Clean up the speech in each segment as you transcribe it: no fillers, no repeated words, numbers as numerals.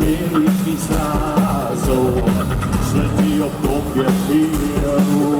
mielić mi zrazu, śledzi od tobie piru.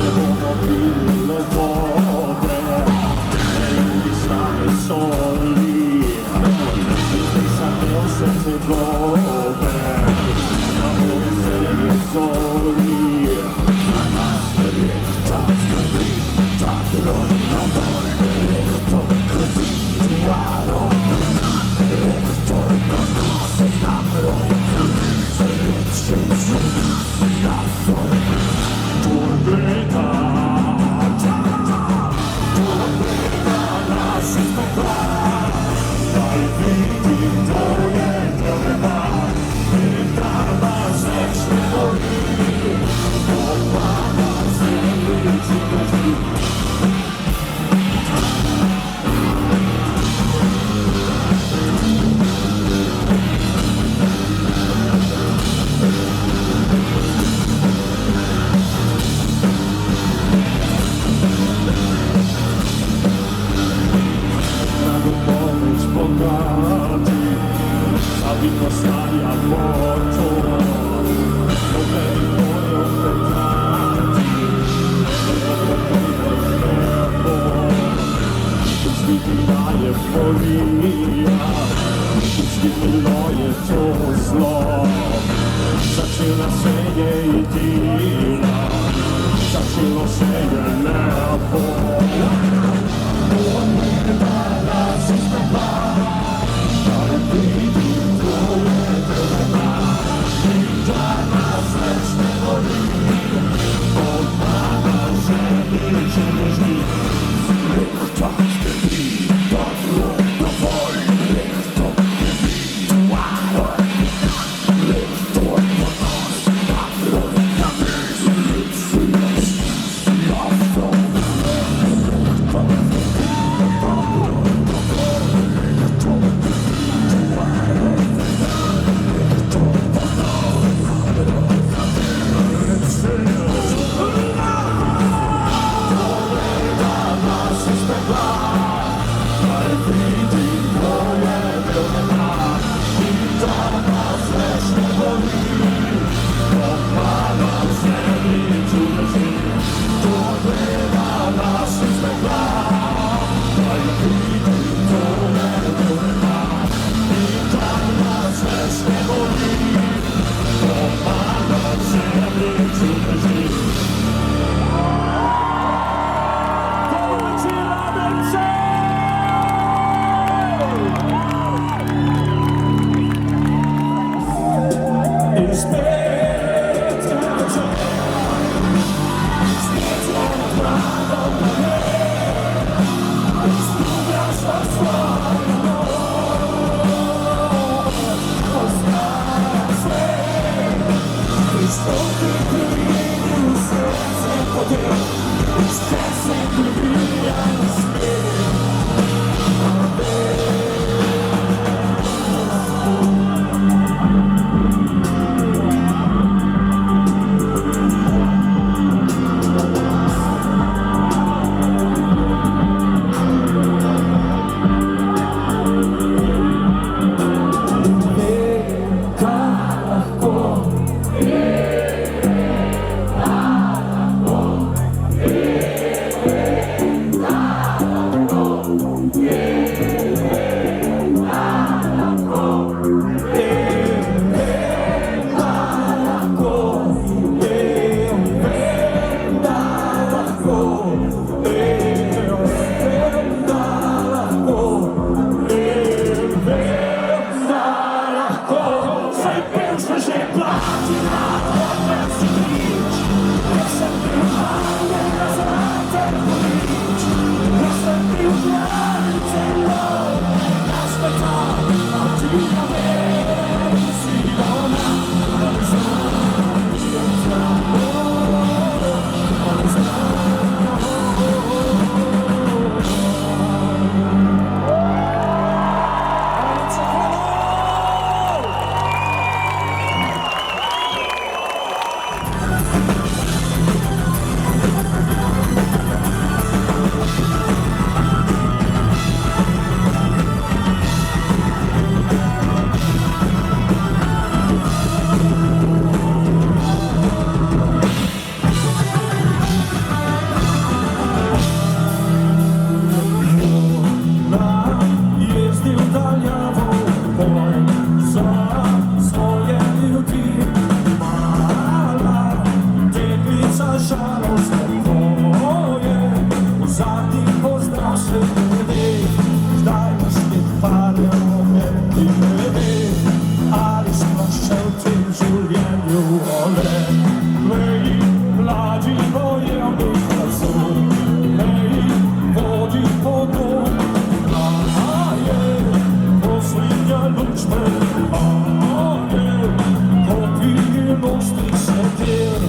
Lewo mobile wodę, i same soli, i same osety wodę, na moje serce soli. Zabito stali a porto, dove mi voglio aspettati, Zvikina je folija, zvikino je to zlo, začela se je idila, začelo se je nebo. Aspetta, ti pustynia ludźmy, o nie, popije nostry sekier,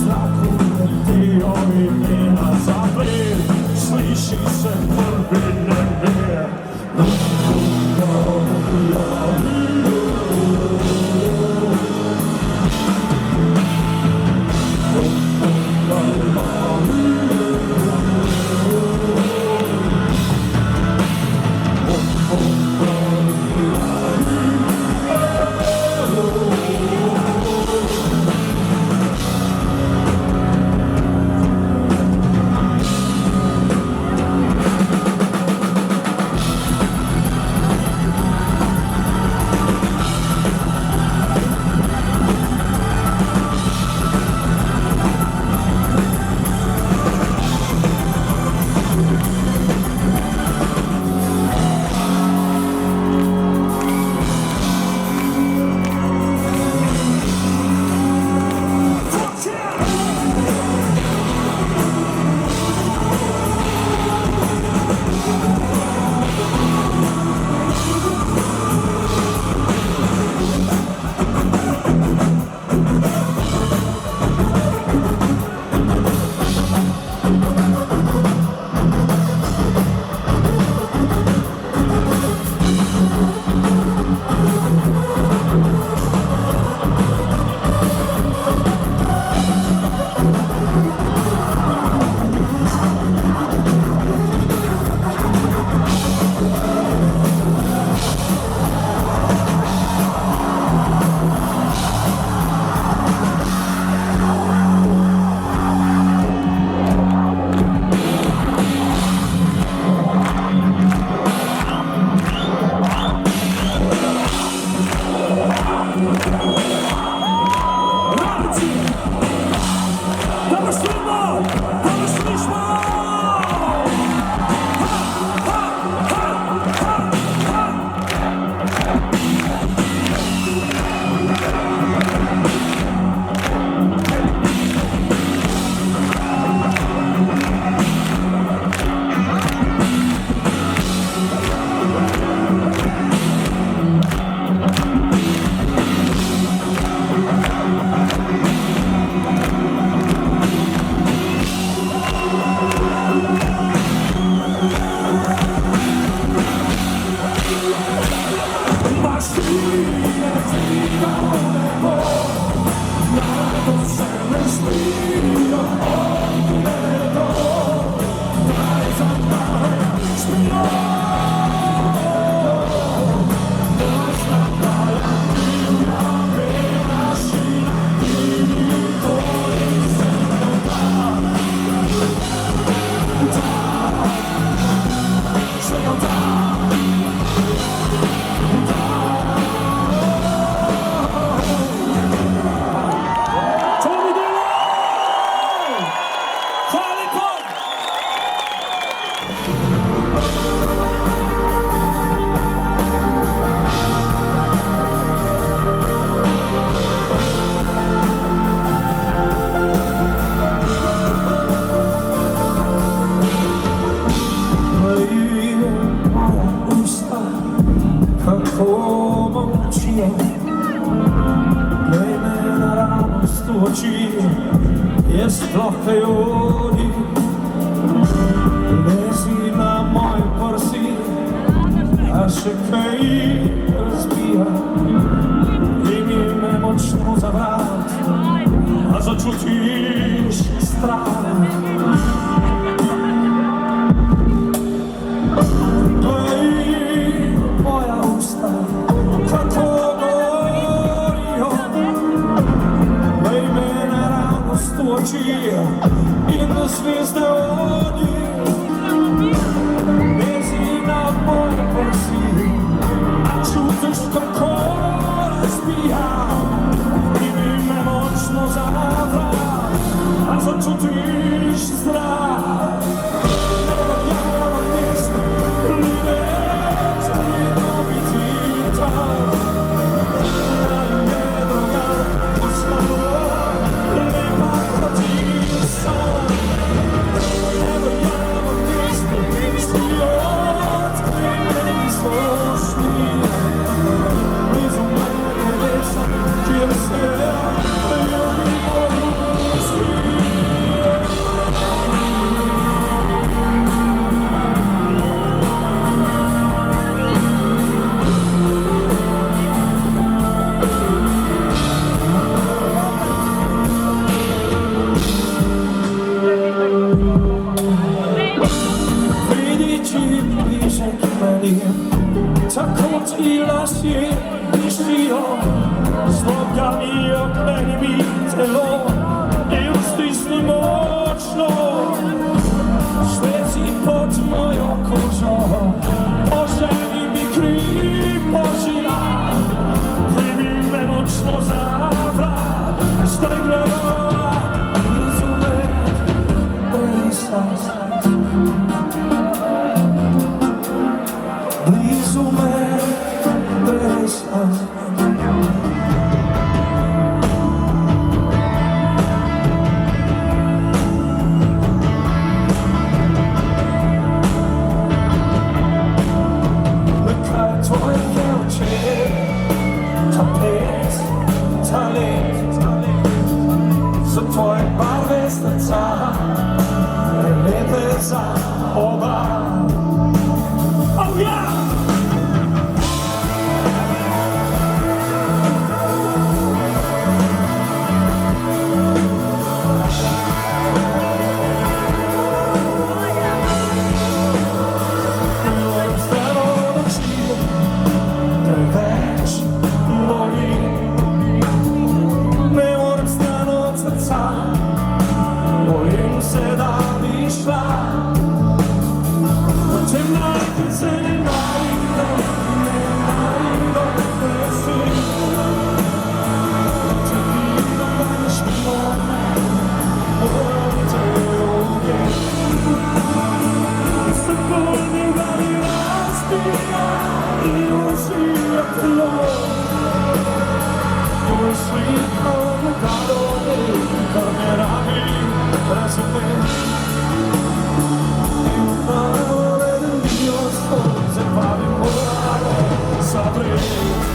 znakuje ty o imię na zaplew, slyší se tvorby nevěr. Jest trochę jodi, lezi na moj prsi, a še kaj razbija i mi nemočno zavrat, a začutiš strah. Moja usta, kako gorijo, lej me naravnost v oči in na zvezde oni, lezi na moj prsi, a čutiš, kako razbija i mi nemočno zavrat, a začutiš strah. Stilla się piszczą, zlogami oklenimi telo i ustisni mocno. Świeci pod moją kożą, ożeni mi kryj pożyna, wybijmy mocno zawra, streglewa, rozumie, dysans. Blizu me, dysans. Så tvoje barve srca lepe za oba. Oh yeah! Bojim se da bi šla, hoćem naći se naivno, ne si. Hoće ti da budeš moj, moram te uvijek. Sa tvojim da mi razbija i užija tlo. Tvoj slika ogledalo, kad me radi. Razumem i upaledem dio stolice pavim morale sabriti.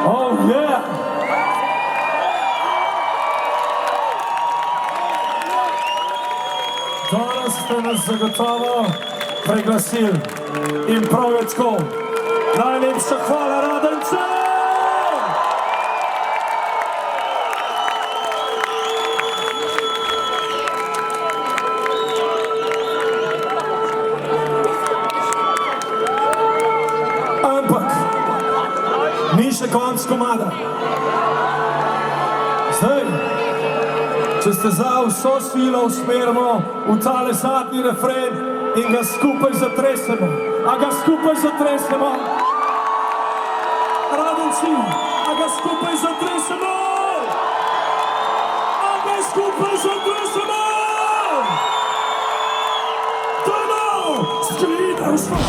Oh yeah! Danes ste nas zagotovo preglasili in prav je tako. Najlepša hvala, Radenče! Ampak ni še konc komada. Zdaj, če ste za vso silo usmerimo v tale zadnji refren in ga skupaj zatresemo. A ga skupaj zatresemo? Radenci, a ga skupaj zatresemo? A ga skupaj zatresemo? Dajmo! Skrivaj smo!